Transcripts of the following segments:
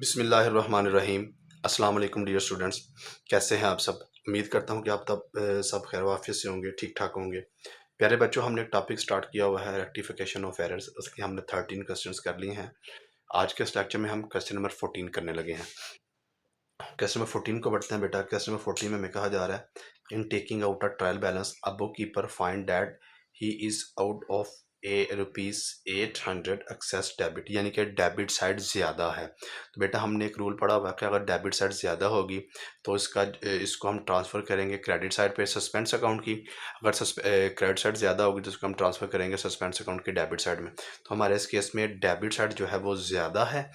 बिस्मिल्लाहिर्रहमानिर्रहीम। अस्सलाम वालेकुम डियर स्टूडेंट्स, कैसे हैं आप सब। उम्मीद करता हूं कि आप तब सब खैर वाफियत से होंगे, ठीक ठाक होंगे। प्यारे बच्चों, हमने एक टॉपिक स्टार्ट किया हुआ है रेक्टिफिकेशन ऑफ एरर्स। उसके हमने 13 क्वेश्चंस कर लिए हैं। आज के इस लेक्चर में हम क्वेश्चन नंबर 14 करने लगे हैं। क्वेश्चन नंबर 14 को बढ़ते हैं बेटा। क्वेश्चन नंबर 14 में हमें कहा जा रहा है, in taking out a trial balance a book keeper find that he is out of ₹800 excess debit, यानी कि डेबिट साइड ज़्यादा है। तो बेटा हमने एक रूल पढ़ा हुआ है कि अगर डेबिट साइड ज़्यादा होगी तो इसको हम ट्रांसफ़र करेंगे क्रेडिट साइड पे सस्पेंस अकाउंट की। अगर क्रेडिट साइड ज़्यादा होगी तो इसको हम ट्रांसफ़र करेंगे सस्पेंस अकाउंट की डेबिट साइड में। तो हमारे इस केस में डेबिट साइड जो है वो ज़्यादा है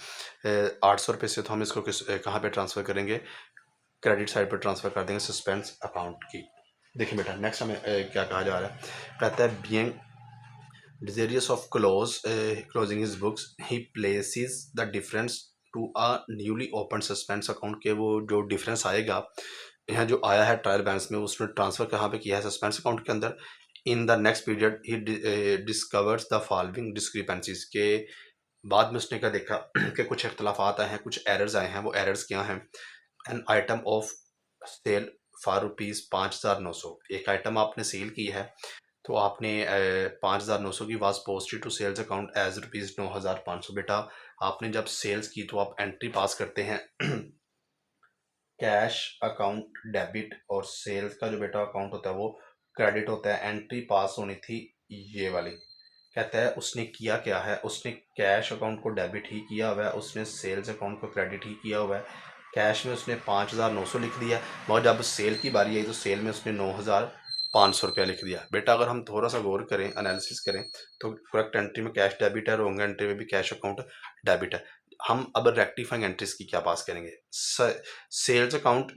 800 रुपये से। तो हम इसको कहाँ पे ट्रांसफ़र करेंगे, क्रेडिट साइड पर ट्रांसफ़र कर देंगे सस्पेंस अकाउंट की। देखिए बेटा नेक्स्ट हमें क्या कहा जा रहा है, कहता है being desirous of closing his books, he places the difference to a newly opened suspense account। के वो जो डिफरेंस आएगा यहाँ जो आया है ट्रायल बैलेंस में, उसने ट्रांसफ़र कहाँ पे किया है, सस्पेंस अकाउंट के अंदर। In the next period he discovers the following discrepancies. के बाद में उसने क्या देखा कि कुछ इख्तलाफात आए हैं, कुछ एरर्स आए हैं। वो एरर्स क्या हैं, an item of sale for ₹5,900। एक आइटम आपने सेल की है तो आपने 5,900 की was posted to sales account as ₹9,500। बेटा आपने जब सेल्स की तो आप एंट्री पास करते हैं कैश अकाउंट डेबिट, और सेल्स का जो बेटा अकाउंट होता है वो क्रेडिट होता है। एंट्री पास होनी थी ये वाली। कहता है उसने किया क्या है, उसने कैश अकाउंट को डेबिट ही किया हुआ है, उसने सेल्स अकाउंट को क्रेडिट ही किया हुआ है। कैश में उसने 5,900 लिख दिया, मगर जब सेल की बारी आई तो सेल में उसने 9,500 रुपया लिख दिया। बेटा अगर हम थोड़ा सा गौर करें, एनालिसिस करें, तो करेक्ट एंट्री में कैश डेबिट है, रॉन्ग एंट्री में भी कैश अकाउंट डेबिट है। हम अब रेक्टिफाइंग एंट्रीज की क्या पास करेंगे। सेल्स अकाउंट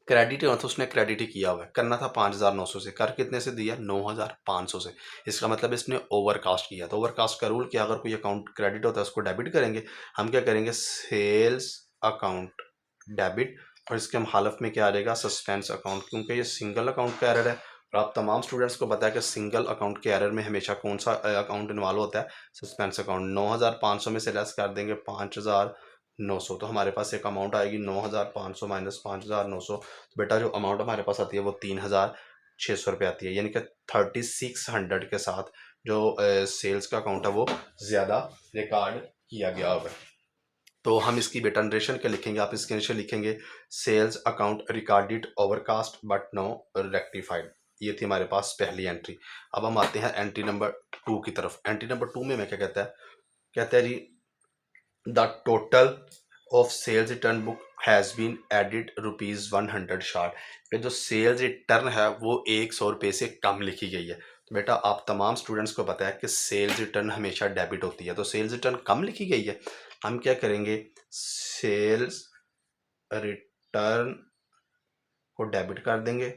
क्रेडिट है तो उसने क्रेडिट ही किया हुआ है, करना था 5,900 से, कर कितने से दिया, 9,500 से। इसका मतलब इसने ओवरकास्ट किया। तो ओवरकास्ट का रूल क्या, अगर कोई अकाउंट क्रेडिट होता है उसको डेबिट करेंगे। हम क्या करेंगे, सेल्स अकाउंट डेबिट, और इसके मुखालफ में क्या आ जाएगा, सस्पेंस अकाउंट, क्योंकि ये सिंगल अकाउंट का एरर है। और आप तमाम स्टूडेंट्स को पता है कि सिंगल अकाउंट के एरर में हमेशा कौन सा अकाउंट इन्वॉल्व होता है, सस्पेंस अकाउंट। 9,500 में से लेस कर देंगे 5,900, तो हमारे पास एक अमाउंट आएगी 9,500 माइनस 5,900। तो बेटा जो अमाउंट हमारे पास आती है वो 3,600 रुपये आती है, यानी कि 3,600 के साथ जो सेल्स का अकाउंट है वो ज़्यादा रिकॉर्ड किया गया होगा। तो हम इसकी बेटा नरेशन क्या लिखेंगे, आप इसके नरेशन लिखेंगे, sales account recorded overcast but no rectified. ये थी हमारे पास पहली एंट्री। अब हम आते हैं एंट्री नंबर 2 की तरफ। एंट्री नंबर 2 में मैं क्या कहता है, कहता है जी the total of sales return book has been added ₹100 short. कि जो सेल्स रिटर्न है वो 100 रुपये से कम लिखी गई है। तो बेटा आप तमाम स्टूडेंट्स को पता है कि सेल्स रिटर्न हमेशा डेबिट होती है, तो सेल्स रिटर्न कम लिखी गई है। हम क्या करेंगे, सेल्स रिटर्न को डेबिट कर देंगे,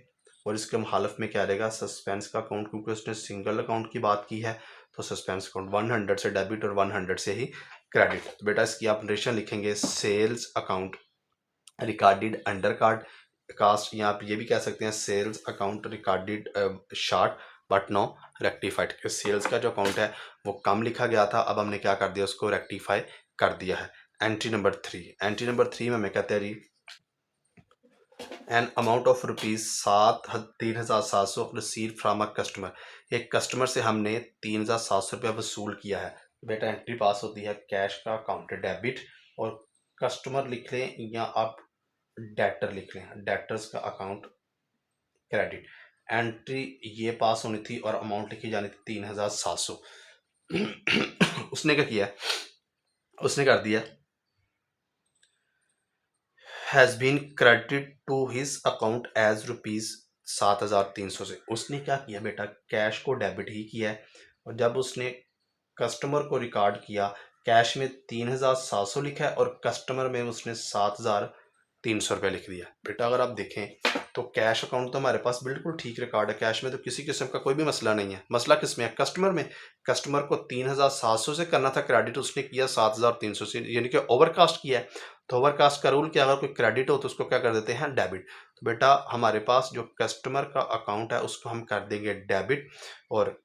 और इसके मुखालफ में क्या रहेगा, सस्पेंस का अकाउंट, क्योंकि उसने सिंगल अकाउंट की बात की है तो सस्पेंस अकाउंट 100 से डेबिट और 100 से ही क्रेडिट। तो बेटा इसकी आप नरेशन लिखेंगे, sales account recorded under card cast, या आप ये भी कह सकते हैं sales account recorded short but no rectified. Sales का जो अकाउंट है वो कम लिखा गया था, अब हमने क्या कर दिया, उसको रेक्टिफाई कर दिया है। Entry number 3। एंट्री नंबर 3 में मैं कहते हैं जी an amount of ₹3,700 receive from a customer. एक कस्टमर से हमने 3,700 रुपया वसूल किया है। बेटा एंट्री पास होती है कैश का अकाउंट डेबिट, और कस्टमर लिख लें या आप डेटर लिख लें, डेटर्स का अकाउंट क्रेडिट। एंट्री ये पास होनी थी और अमाउंट लिखी जानी थी 3,700। उसने क्या किया, उसने कर दिया has been credited to his account as ₹7,300 से। उसने क्या किया बेटा, कैश को डेबिट ही किया है, और जब उसने कस्टमर को रिकॉर्ड किया, कैश में 3,700 लिखा है और कस्टमर में उसने 7,300 रुपये लिख दिया। बेटा अगर आप देखें तो कैश अकाउंट तो हमारे पास बिल्कुल ठीक रिकॉर्ड है, कैश में तो किसी किस्म का कोई भी मसला नहीं है। मसला किस में है, कस्टमर में। कस्टमर को 3,700 से करना था क्रेडिट, उसने किया 7,300 से, यानी कि ओवरकास्ट किया है। तो ओवरकास्ट का रूल क्या, अगर कोई क्रेडिट हो तो उसको क्या कर देते हैं, डेबिट। तो बेटा हमारे पास जो कस्टमर का अकाउंट है उसको हम कर देंगे डेबिट, और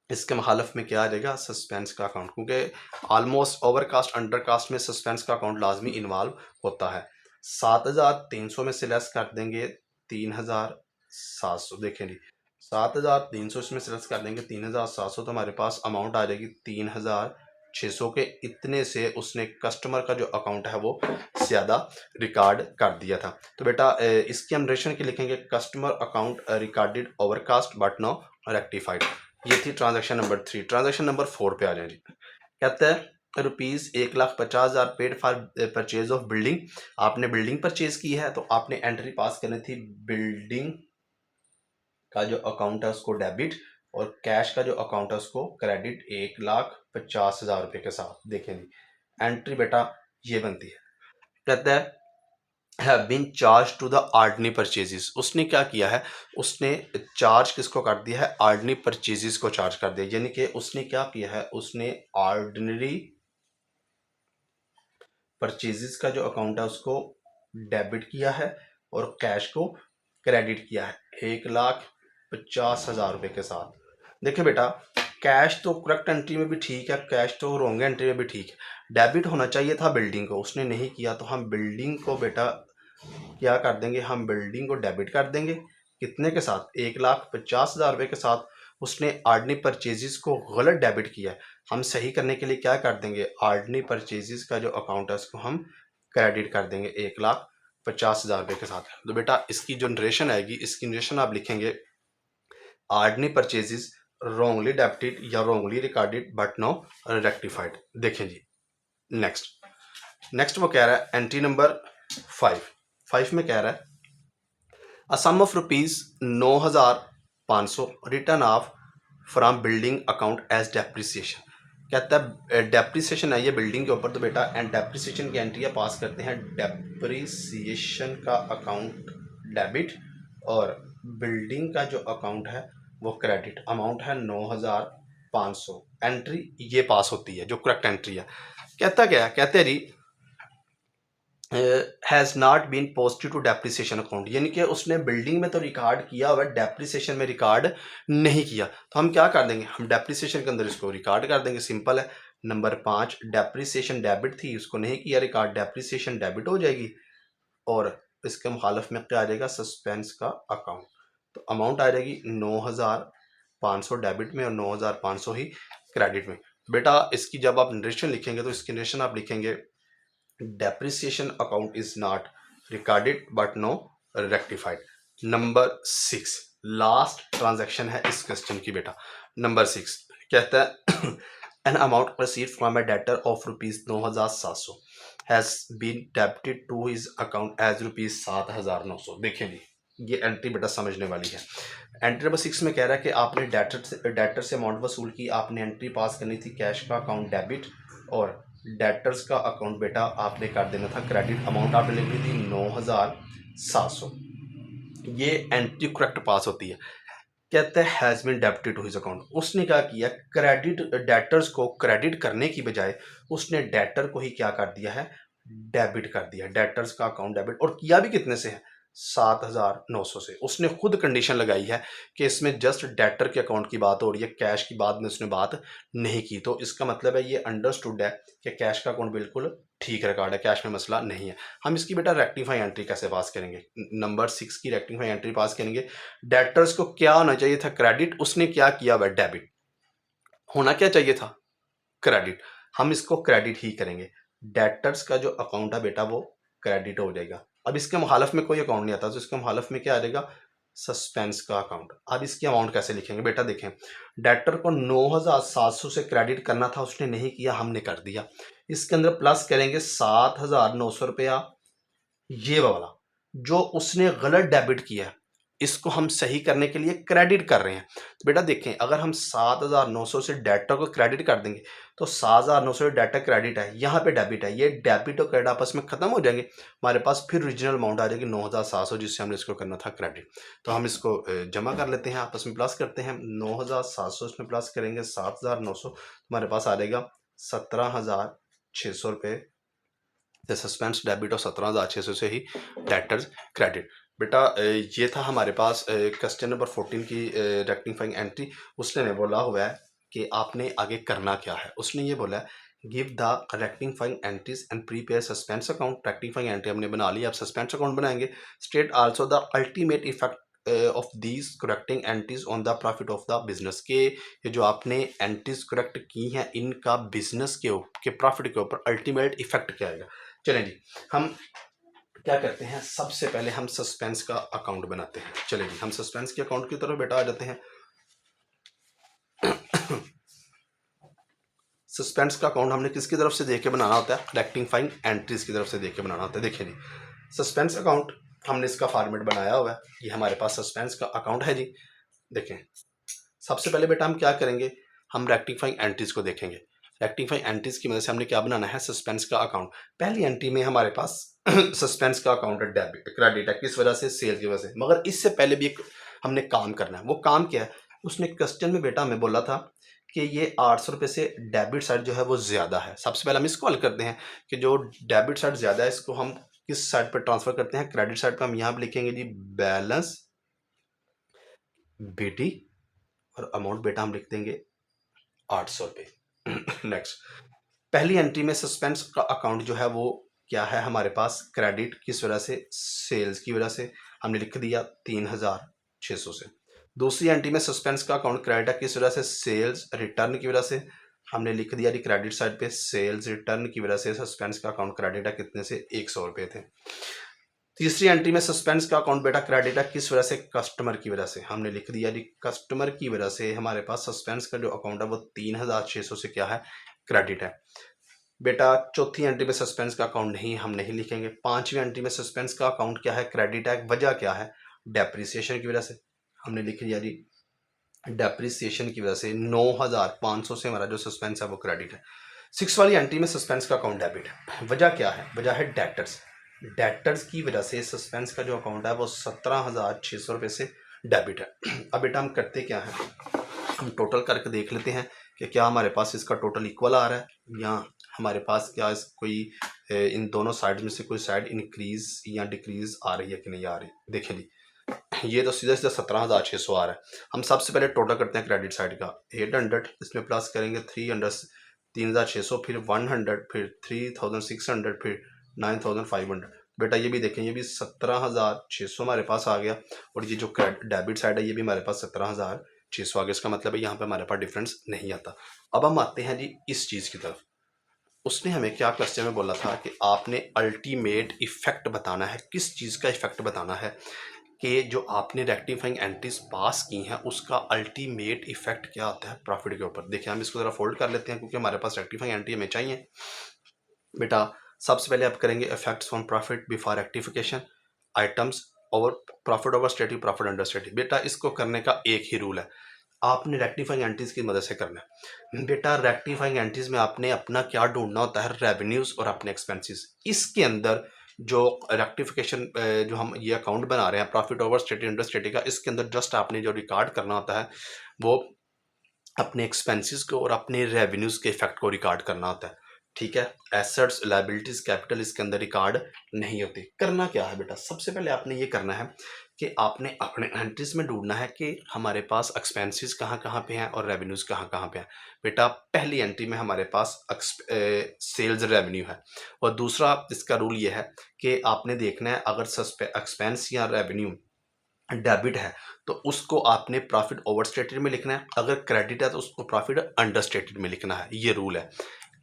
इसके मुखालफ में क्या आ जाएगा, सस्पेंस का अकाउंट, क्योंकि ऑलमोस्ट ओवरकास्ट अंडरकास्ट में सस्पेंस का अकाउंट लाजमी इन्वॉल्व होता है। 7,300 में से लेस कर देंगे 3,700। देखें जी, 7,300 इसमें से लेस कर देंगे 3,700, तो हमारे पास अमाउंट आ जाएगी 3,600 के। इतने से उसने कस्टमर का जो अकाउंट है वो ज़्यादा रिकॉर्ड कर दिया था। तो बेटा इसकी हम रेशन के लिखेंगे, customer account recorded overcast but no rectified. ये थी ट्रांजैक्शन नंबर 3। ट्रांजैक्शन नंबर 4 पे आ जाए जी। कहता है ₹1,50,000 paid for purchase of building. आपने बिल्डिंग परचेज की है, तो आपने एंट्री पास करनी थी बिल्डिंग का जो अकाउंट है उसको डेबिट, और कैश का जो अकाउंट है उसको क्रेडिट 1,50,000 रुपये के साथ। देखें जी, एंट्री बेटा ये बनती है। कहता है have been charge to the ordinary purchases. उसने क्या किया है, उसने चार्ज किसको कर दिया है, आर्डनी परचेजेस को चार्ज कर दिया। यानी कि उसने क्या किया है, उसने आर्डिनरी परचेजेस का जो अकाउंट है उसको डेबिट किया है और कैश को क्रेडिट किया है 1,50,000 रुपये के साथ। देखिए बेटा, कैश तो करेक्ट एंट्री में भी ठीक है, कैश तो रॉन्ग एंट्री में भी ठीक है। डेबिट होना चाहिए था बिल्डिंग को, उसने नहीं किया, तो हम बिल्डिंग को बेटा क्या कर देंगे, हम बिल्डिंग को डेबिट कर देंगे। कितने के साथ, 1,50,000 रुपये के साथ। उसने आर्डनी परचेजेस को गलत डेबिट किया है, हम सही करने के लिए क्या कर देंगे, आर्डनी परचेजेस का जो अकाउंट है उसको हम क्रेडिट कर देंगे 1,50,000 रुपये के साथ। तो बेटा इसकी जो नरेशन आएगी, इसकी नरेशन आप लिखेंगे आर्डनी परचेजेस रॉन्गली डेबिटेड या wrongly recorded but no rectified. देखें जी, नेक्स्ट वो कह रहा है एंट्री नंबर 5 में कह रहा है a sum of ₹9,500 return off from building account as depreciation. कहता है डेप्रिसिएशन आई है बिल्डिंग के ऊपर, तो बेटा एंड डेप्रिसिएशन की एंट्रियाँ पास करते हैं, डेप्रिसिएशन का अकाउंट डेबिट और बिल्डिंग का जो अकाउंट है वो क्रेडिट। अमाउंट है 9,500, एंट्री ये पास होती है जो करेक्ट एंट्री है। कहता क्या है, कहते हैं जी has not been posted to depreciation account, यानी कि उसने बिल्डिंग में तो रिकॉर्ड किया हुआ, डेप्रिसिएशन में रिकॉर्ड नहीं किया। तो हम क्या कर देंगे, हम डेप्रिसिएशन के अंदर इसको रिकॉर्ड कर देंगे, सिंपल है। नंबर 5, डेप्रिसिएशन डेबिट थी, उसको नहीं किया रिकॉर्ड, डेप्रिसिएशन डेबिट हो जाएगी। और इसके मुखालफ में क्या आ जाएगा, सस्पेंस का अकाउंट। तो अमाउंट आ जाएगी 9,500 डेबिट में और 9,500 ही क्रेडिट में। बेटा इसकी जब आप नरेशन लिखेंगे तो इसकी नरेशन आप लिखेंगे depreciation account is not recorded but no rectified। Number 6 last transaction है इस क्वेश्चन की बेटा। नंबर 6 कहता है an amount received from a debtor of ₹9,700 has been debited to his account as ₹7,900। देखें जी, ये एंट्री बेटा समझने वाली है। एंट्री नंबर 6 में कह रहा है कि आपने डेटर से अमाउंट वसूल की, आपने एंट्री पास करनी थी कैश का अकाउंट डेबिट और डेटर्स का अकाउंट बेटा आपने कर देना था क्रेडिट। अमाउंट आपने लिखनी थी 9,700। ये एंट्री करेक्ट पास होती है। कहते हैं has been debited to his account. उसने क्या किया, क्रेडिट डेटर्स को क्रेडिट करने की बजाय उसने डेटर को ही क्या कर दिया है, डेबिट कर दिया। डेटर्स का अकाउंट डेबिट, और किया भी कितने से है, 7,900 से। उसने खुद कंडीशन लगाई है कि इसमें जस्ट डेटर के अकाउंट की बात हो रही है, कैश की बात में उसने बात नहीं की। तो इसका मतलब है ये अंडरस्टूड है कि कैश का अकाउंट बिल्कुल ठीक रिकॉर्ड है, कैश में मसला नहीं है। हम इसकी बेटा रेक्टिफाई एंट्री कैसे पास करेंगे, नंबर 6 की रेक्टिफाई एंट्री पास करेंगे। डेटर्स को क्या होना चाहिए था, क्रेडिट, उसने क्या किया हुआ, डेबिट। होना क्या चाहिए था, क्रेडिट। हम इसको क्रेडिट ही करेंगे। डेटर्स का जो अकाउंट है बेटा वो क्रेडिट हो जाएगा। अब इसके मुखालफ में कोई अकाउंट नहीं आता, तो इसके मुखालफ में क्या आ जाएगा, सस्पेंस का अकाउंट। अब इसकी अमाउंट कैसे लिखेंगे बेटा, देखें डेटर को 9,700 से क्रेडिट करना था, उसने नहीं किया, हमने कर दिया। इसके अंदर प्लस करेंगे 7,900 रुपया, ये वाला जो उसने गलत डेबिट किया है इसको हम सही करने के लिए क्रेडिट कर रहे हैं। तो बेटा देखें, अगर हम 7,900 से डेटा को क्रेडिट कर देंगे तो 7,900 डेटा क्रेडिट है, यहाँ पे डेबिट है, ये डेबिट और क्रेडिट आपस में खत्म हो जाएंगे, हमारे पास फिर ओरिजिनल अमाउंट आ जाएगी 9,700, जिससे हमने इसको करना था क्रेडिट। तो हम इसको जमा कर लेते हैं, आपस में प्लस करते हैं। 9,700 इसमें प्लस करेंगे 7,900, हमारे पास आ जाएगा 17,600 रुपये सस्पेंस डेबिट और 17,600 से ही डेटर्स क्रेडिट। बेटा ये था हमारे पास क्वेश्चन नंबर 14 की रेक्टिफाइंग एंट्री। उसने में बोला हुआ है कि आपने आगे करना क्या है। उसने ये बोला give the rectifying entries and prepare suspense account. Rectifying entry हमने बना ली, अब सस्पेंस अकाउंट बनाएंगे। State also the ultimate effect of these correcting entries on the profit of the business, के ये जो आपने एंट्रीज करेक्ट की हैं इनका बिजनेस के प्रॉफिट के ऊपर अल्टीमेट इफेक्ट क्या आएगा। चलें जी, हम क्या करते हैं, सबसे पहले हम सस्पेंस का अकाउंट बनाते हैं। चलिए जी, हम सस्पेंस के अकाउंट की तरफ बेटा आ जाते हैं। सस्पेंस का अकाउंट हमने किसकी तरफ से देख के बनाना होता है, रेक्टिफाइंग एंट्रीज की तरफ से देख के बनाना होता है। देखिए जी, सस्पेंस अकाउंट हमने इसका फॉर्मेट बनाया हुआ है, ये हमारे पास सस्पेंस का अकाउंट है जी। देखें, सबसे पहले बेटा हम क्या करेंगे, हम रेक्टिफाइंग एंट्रीज को देखेंगे। रेक्टिफाइंग एंट्रीज की मदद से हमने क्या बनाना है, सस्पेंस का अकाउंट। पहली एंट्री में हमारे पास सस्पेंस का अकाउंट है, डेबिट क्रेडिट है, किस वजह से, सेल की वजह से। मगर इससे पहले भी एक हमने काम करना है। वो काम क्या है, उसने क्वेश्चन में बेटा हमें बोला था कि ये 800 रुपये से डेबिट साइड जो है वो ज़्यादा है। सबसे पहले हम इसको हल करते हैं कि जो डेबिट साइड ज़्यादा है इसको हम किस साइड पर ट्रांसफ़र करते हैं, क्रेडिट साइड पर। हम यहाँ पर लिखेंगे जी बैलेंस बीटी, और अमाउंट बेटा हम लिख देंगे 800 रुपये। नेक्स्ट, पहली एंट्री में सस्पेंस का अकाउंट जो है वो क्या है हमारे पास, क्रेडिट, किस वजह से, सेल्स की वजह से। हमने लिख दिया 3600 से। दूसरी एंट्री में सस्पेंस का अकाउंट क्रेडिट है, किस वजह से, सेल्स रिटर्न की वजह से। हमने लिख दिया जी क्रेडिट साइड पे सेल्स रिटर्न की वजह से सस्पेंस का अकाउंट क्रेडिट है, कितने से, 100 रुपये थे। तीसरी एंट्री में सस्पेंस का अकाउंट बेटा क्रेडिट है, किस वजह से, कस्टमर की वजह से। हमने लिख दिया जी कस्टमर की वजह से हमारे पास सस्पेंस का जो अकाउंट है वो 3600 से क्या है, क्रेडिट है। बेटा चौथी एंट्री में सस्पेंस का अकाउंट नहीं, हम नहीं लिखेंगे। पांचवी एंट्री में सस्पेंस का अकाउंट क्या है, क्रेडिट है। वजह क्या है, डेप्रिसिएशन की वजह से। हमने लिख दिया जी डेप्रिसिएशन की वजह से 9500 से हमारा जो सस्पेंस है वो क्रेडिट है। सिक्स वाली एंट्री में सस्पेंस का अकाउंट डेबिट है। वजह क्या है, वजह है डेटर्स। डेटर्स की वजह से सस्पेंस का जो अकाउंट है वो 17600 रुपये से डेबिट है। अब बेटा हम करते क्या है, हम टोटल करके देख लेते हैं कि क्या हमारे पास इसका टोटल इक्वल आ रहा है, या हमारे पास क्या इस कोई इन दोनों साइड में से कोई साइड इंक्रीज या डिक्रीज आ रही है कि नहीं आ रही। देखें जी, ये तो सीधा सीधा 17600 आ रहा है। हम सबसे पहले टोटल करते हैं क्रेडिट साइड का, 800, इसमें प्लस करेंगे 300, 3600, फिर 100, फिर 3600, फिर 9500। बेटा ये भी देखें, ये भी 17600 हमारे पास आ गया, और ये जो डेबिट साइड है ये भी हमारे पास 17600 आ गया। इसका मतलब है यहाँ पे हमारे पास डिफरेंस नहीं आता। अब हम आते हैं जी इस चीज़ की तरफ। उसने हमें क्या क्वेश्चन में बोला था कि आपने अल्टीमेट इफेक्ट बताना है। किस चीज़ का इफेक्ट बताना है, कि जो आपने रेक्टिफाइंग एंट्रीज पास की हैं उसका अल्टीमेट इफेक्ट क्या आता है प्रॉफिट के ऊपर। देखिए हम इसको ज़रा फोल्ड कर लेते हैं क्योंकि हमारे पास रेक्टिफाइंग एंट्री हमें चाहिए। बेटा सबसे पहले आप करेंगे effects on profit before rectification, items over profit over stative, profit under stative. बेटा इसको करने का एक ही रूल है, आपने रेक्टिफाइंग एंट्रीज की मदद से करना है। बेटा रेक्टिफाइंग एंट्रीज में आपने अपना क्या ढूंढना होता है, रेवेन्यूज और अपने एक्सपेंसेस। इसके अंदर जो रेक्टिफिकेशन जो हम ये अकाउंट बना रहे हैं profit over stative under stative का, इसके अंदर जस्ट आपने जो रिकॉर्ड करना होता है वो अपने एक्सपेंसेस को और अपने रेवेन्यूज के इफेक्ट को रिकॉर्ड करना होता है। ठीक है, एसेट्स लायबिलिटीज कैपिटल इसके अंदर रिकॉर्ड नहीं होती। करना क्या है बेटा, सबसे पहले आपने ये करना है कि आपने अपने एंट्रीज में ढूंढना है कि हमारे पास एक्सपेंसेस कहाँ कहाँ पे हैं और रेवेन्यूज कहाँ कहाँ पे हैं। बेटा पहली एंट्री में हमारे पास सेल्स रेवेन्यू है, और दूसरा इसका रूल ये है कि आपने देखना है अगर एक्सपेंस या रेवेन्यू डेबिट है तो उसको आपने प्रॉफिट ओवर स्टेटेड में लिखना है, अगर क्रेडिट है तो उसको प्रॉफिट अंडर स्टेटेड में लिखना है। ये रूल है।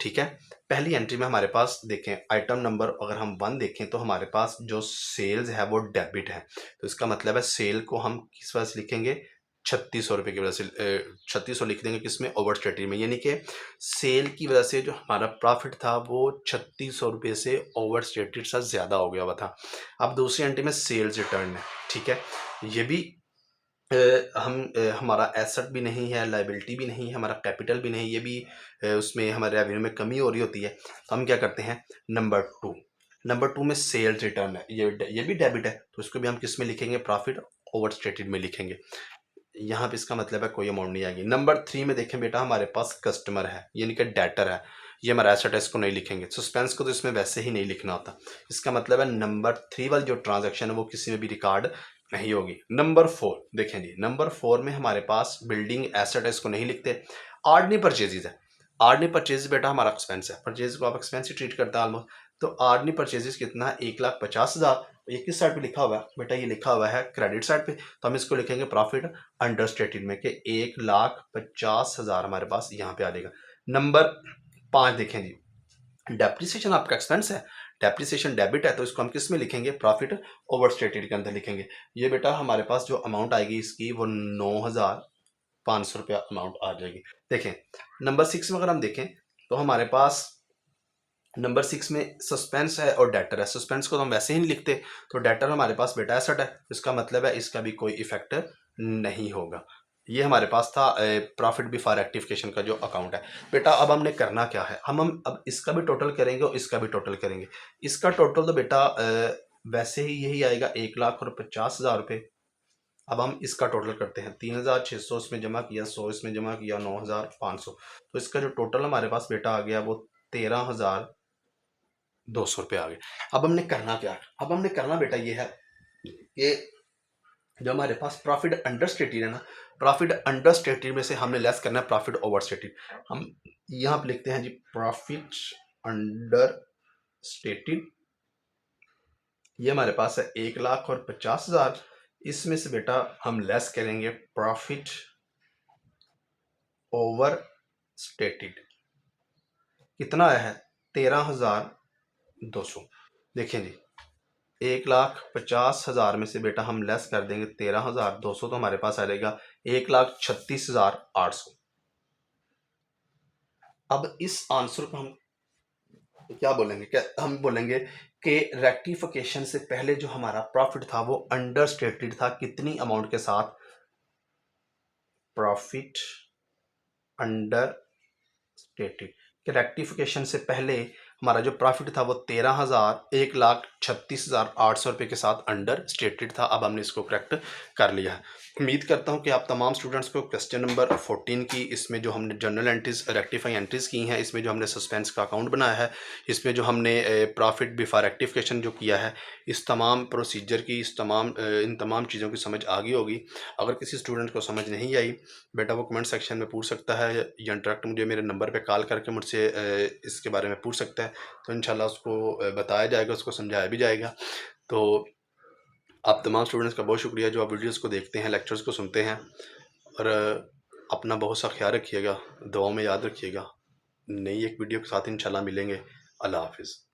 ठीक है, पहली एंट्री में हमारे पास देखें आइटम नंबर अगर हम 1 देखें तो हमारे पास जो सेल्स है वो डेबिट है, तो इसका मतलब है सेल को हम किस वजह से लिखेंगे, 3600 रुपये की वजह से 3600 लिख देंगे किसमें, ओवर स्टेटेड में। यानी कि सेल की वजह से जो हमारा प्रॉफिट था वो 3600 रुपये से ओवर स्टेटेड से ज़्यादा हो गया हुआ था। अब दूसरी एंट्री में सेल्स रिटर्न है। ठीक है, ये भी हमारा एसेट भी नहीं है, लायबिलिटी भी नहीं है, हमारा कैपिटल भी नहीं, ये भी उसमें हमारे रेवेन्यू में कमी हो रही होती है। तो हम क्या करते हैं, नंबर 2 में सेल्स रिटर्न है, ये भी डेबिट है, तो इसको भी हम किस में लिखेंगे, प्रॉफिट ओवर स्टेटेड में लिखेंगे। यहाँ पे इसका मतलब है कोई अमाउंट नहीं आएगी। नंबर 3 में देखें बेटा हमारे पास कस्टमर है यानी कि डेटर है, ये हमारा एसेट है, इसको नहीं लिखेंगे। सस्पेंस को तो इसमें वैसे ही नहीं लिखना होता। इसका मतलब है नंबर 3 वाली जो ट्रांजैक्शन है वो किसी में भी रिकॉर्ड नहीं होगी। नंबर 4 देखें जी, नंबर 4 में हमारे पास बिल्डिंग एसेट है, इसको नहीं लिखते। आर्डनी परचेजेज है। आर्डनी परचेज बेटा हमारा एक्सपेंस है, परचेज को आप एक्सपेंस ही ट्रीट करता है ऑलमोस्ट। तो आर्डनी परचेजेस कितना है, 1,50,000। ये किस साइड पे लिखा हुआ है बेटा, ये लिखा हुआ है क्रेडिट साइड पे। तो हम इसको लिखेंगे प्रॉफिट अंडर स्टेटेड में कि 1,50,000 हमारे पास यहाँ पे आ जाएगा। नंबर 5 देखें जी, डेप्रिसिएशन आपका एक्सपेंस है, डेप्रिसिएशन डेबिट है, तो इसको हम किस में लिखेंगे, प्रॉफिट ओवर स्टेटेड के अंदर लिखेंगे। ये बेटा हमारे पास जो अमाउंट आएगी इसकी वो 9,500 रुपया अमाउंट आ जाएगी। देखें नंबर 6 में अगर हम देखें तो हमारे पास नंबर 6 में सस्पेंस है और डेटर है। सस्पेंस को तो हम वैसे ही नहीं लिखते, तो डेटर हमारे पास बेटा एसेट है, इसका मतलब है इसका भी कोई इफेक्ट नहीं होगा। ये हमारे पास था प्रॉफिट बिफोर रेक्टिफिकेशन का जो अकाउंट है। बेटा अब हमने करना क्या है, हम अब इसका भी टोटल करेंगे और इसका भी टोटल करेंगे। इसका टोटल तो बेटा वैसे ही यही आएगा, 1,50,000 रुपये। अब हम इसका टोटल करते हैं, 3,600 इसमें जमा किया, 100 इसमें जमा किया, 9,500। तो इसका जो टोटल हमारे पास बेटा आ गया वो 13,200 रुपये आ गए। अब हमने करना क्या है, अब हमने करना बेटा ये है कि जो हमारे पास प्रॉफिट अंडर स्टेटेड है ना, प्रॉफिट अंडर स्टेटेड में से हमने लेस करना है प्रॉफिट ओवर स्टेटेड। हम यहाँ पे लिखते हैं जी प्रॉफिट अंडर स्टेटेड, ये हमारे पास है 1,50,000। इसमें से बेटा हम लेस करेंगे प्रॉफिट ओवर स्टेटेड, कितना आया है 13,200। देखें जी 1,50,000 में से बेटा हम लेस कर देंगे 13,200, तो हमारे पास आ जाएगा 1,36,800। अब इस आंसर को हम क्या बोलेंगे, क्या हम बोलेंगे कि रेक्टिफिकेशन से पहले जो हमारा प्रॉफिट था वो अंडर स्टेटेड था, कितनी अमाउंट के साथ, प्रॉफिट अंडर स्टेटेड कि रेक्टिफिकेशन से पहले हमारा जो प्रॉफिट था वो 1,36,800 रुपये के साथ अंडर स्टेटेड था। अब हमने इसको करेक्ट कर लिया है। उम्मीद करता हूँ कि आप तमाम स्टूडेंट्स को क्वेश्चन नंबर 14 की, इसमें जो हमने जनरल एंट्रीज रेक्टिफाई एंट्रीज की हैं, इसमें जो हमने सस्पेंस का अकाउंट बनाया है, इसमें जो हमने प्रॉफिट बिफोर रेक्टिफिकेशन जो किया है, इस तमाम प्रोसीजर की, इन तमाम चीज़ों की समझ आ गई होगी। अगर किसी स्टूडेंट को समझ नहीं आई बेटा वो कमेंट सेक्शन में पूछ सकता है, या डायरेक्ट मुझे मेरे नंबर पे कॉल करके मुझसे इसके बारे में पूछ सकता है। तो इंशाल्लाह उसको बताया जाएगा, उसको समझाया भी जाएगा। तो आप तमाम स्टूडेंट्स का बहुत शुक्रिया जो आप वीडियोस को देखते हैं, लेक्चर्स को सुनते हैं, और अपना बहुत सा ख्याल रखिएगा, दुआओं में याद रखिएगा। नई एक वीडियो के साथ इंशाल्लाह मिलेंगे। अल्लाह हाफिज़।